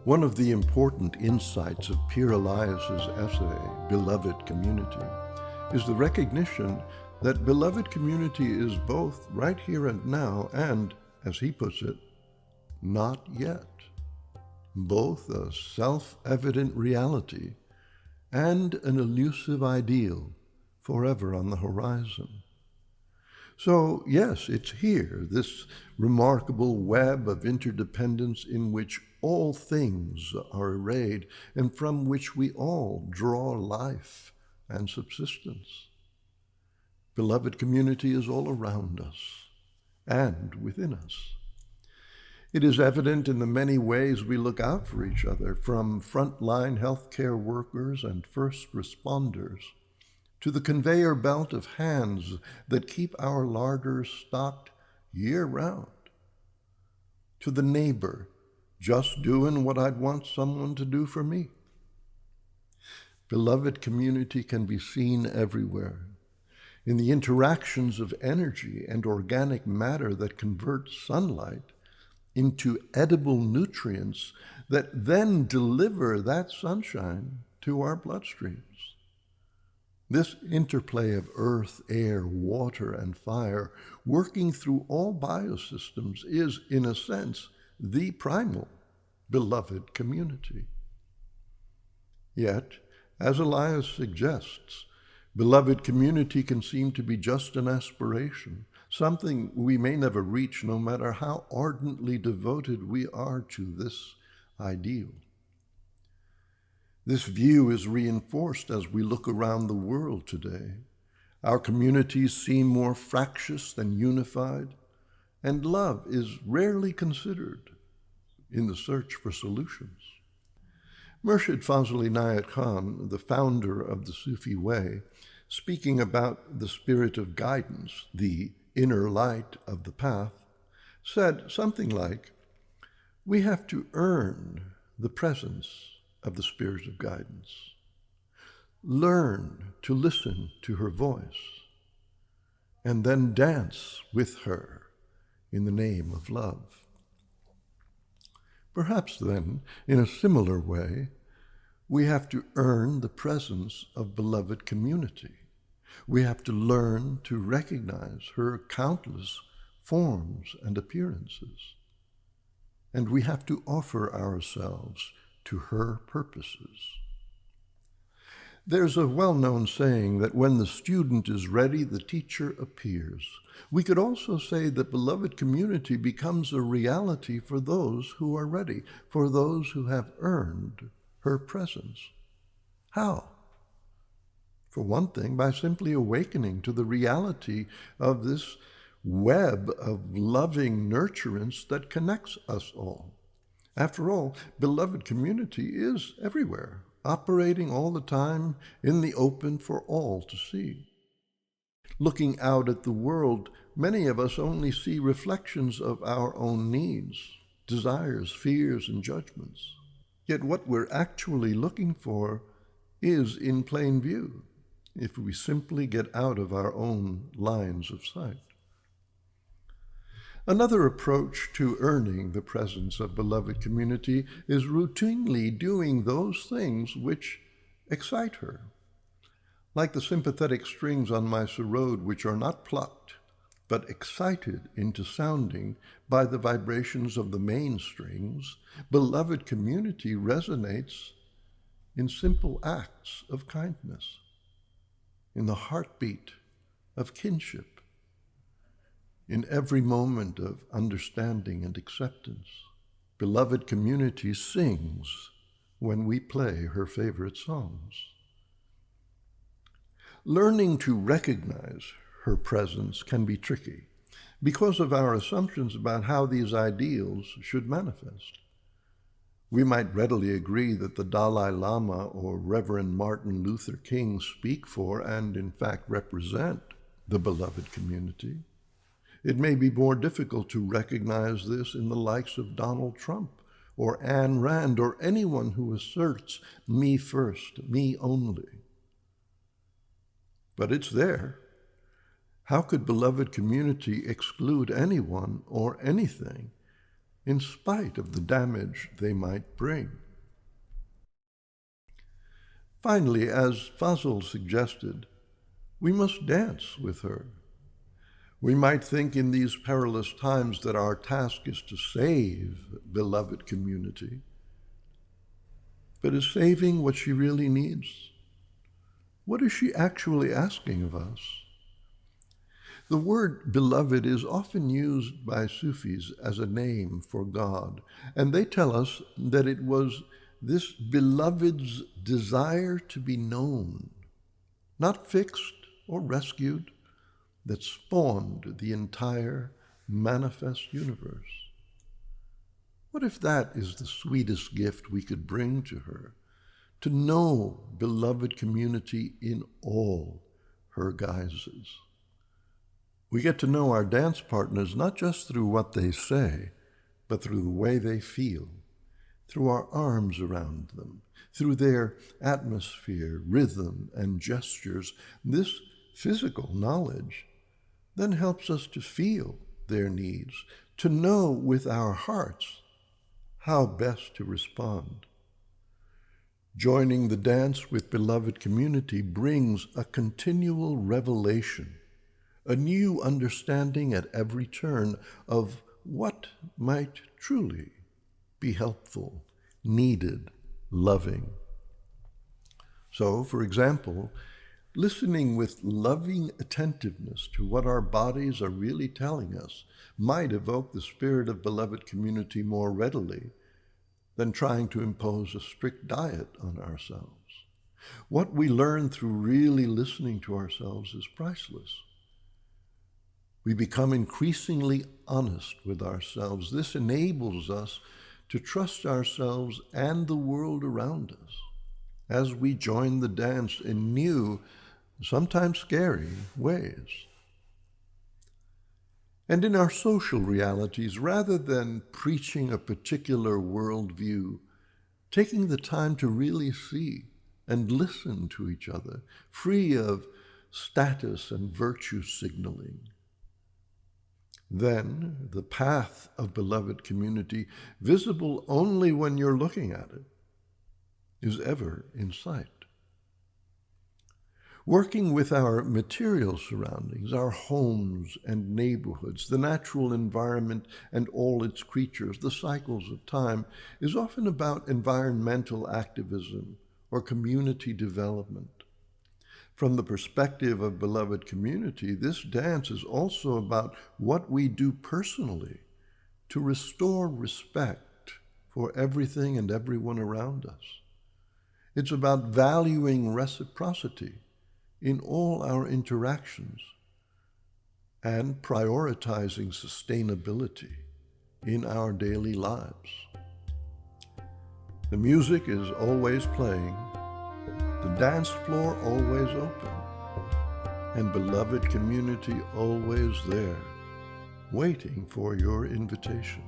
One of the important insights of Pierre Elias's essay, Beloved Community, is the recognition that beloved community is both right here and now and, as he puts it, not yet. Both a self-evident reality and an elusive ideal forever on the horizon. So, yes, it's here, this remarkable web of interdependence in which all things are arrayed and from which we all draw life and subsistence. Beloved community is all around us and within us. It is evident in the many ways we look out for each other, from frontline healthcare workers and first responders to the conveyor belt of hands that keep our larders stocked year-round, to the neighbor just doing what I'd want someone to do for me. Beloved community can be seen everywhere, in the interactions of energy and organic matter that convert sunlight into edible nutrients that then deliver that sunshine to our bloodstreams. This interplay of earth, air, water, and fire working through all biosystems is, in a sense, the primal beloved community. Yet, as Elias suggests, beloved community can seem to be just an aspiration, something we may never reach no matter how ardently devoted we are to this ideal. This view is reinforced as we look around the world today. Our communities seem more fractious than unified, and love is rarely considered in the search for solutions. Murshid Fazl Inayat Khan, the founder of the Sufi way, speaking about the spirit of guidance, the inner light of the path, said something like, "We have to earn the presence of the spirit of guidance. Learn to listen to her voice, and then dance with her in the name of love." Perhaps then, in a similar way, we have to earn the presence of beloved community. We have to learn to recognize her countless forms and appearances. And we have to offer ourselves to her purposes. There's a well-known saying that when the student is ready, the teacher appears. We could also say that beloved community becomes a reality for those who are ready, for those who have earned her presence. How? For one thing, by simply awakening to the reality of this web of loving nurturance that connects us all. After all, beloved community is everywhere, operating all the time in the open for all to see. Looking out at the world, many of us only see reflections of our own needs, desires, fears, and judgments. Yet what we're actually looking for is in plain view, if we simply get out of our own lines of sight. Another approach to earning the presence of beloved community is routinely doing those things which excite her. Like the sympathetic strings on my sarod, which are not plucked, but excited into sounding by the vibrations of the main strings, beloved community resonates in simple acts of kindness, in the heartbeat of kinship, in every moment of understanding and acceptance. Beloved community sings when we play her favorite songs. Learning to recognize her presence can be tricky because of our assumptions about how these ideals should manifest. We might readily agree that the Dalai Lama or Reverend Martin Luther King speak for and in fact represent the beloved community. It may be more difficult to recognize this in the likes of Donald Trump or Ayn Rand or anyone who asserts me first, me only. But it's there. How could beloved community exclude anyone or anything in spite of the damage they might bring. Finally, as Fazl suggested, we must dance with her. We might think in these perilous times that our task is to save beloved community, but is saving what she really needs? What is she actually asking of us? The word beloved is often used by Sufis as a name for God, and they tell us that it was this beloved's desire to be known, not fixed or rescued, that spawned the entire manifest universe. What if that is the sweetest gift we could bring to her? To know beloved community in all her guises. We get to know our dance partners not just through what they say, but through the way they feel, through our arms around them, through their atmosphere, rhythm, and gestures. This physical knowledge then helps us to feel their needs, to know with our hearts how best to respond. Joining the dance with beloved community brings a continual revelation, a new understanding at every turn of what might truly be helpful, needed, loving. So, for example, listening with loving attentiveness to what our bodies are really telling us might evoke the spirit of beloved community more readily than trying to impose a strict diet on ourselves. What we learn through really listening to ourselves is priceless. We become increasingly honest with ourselves. This enables us to trust ourselves and the world around us as we join the dance in new, sometimes scary ways. And in our social realities, rather than preaching a particular worldview, taking the time to really see and listen to each other, free of status and virtue signaling. Then the path of beloved community, visible only when you're looking at it, is ever in sight. Working with our material surroundings, our homes and neighborhoods, the natural environment and all its creatures, the cycles of time, is often about environmental activism or community development. From the perspective of beloved community, this dance is also about what we do personally to restore respect for everything and everyone around us. It's about valuing reciprocity in all our interactions and prioritizing sustainability in our daily lives. The music is always playing, the dance floor always open, and beloved community always there, waiting for your invitation.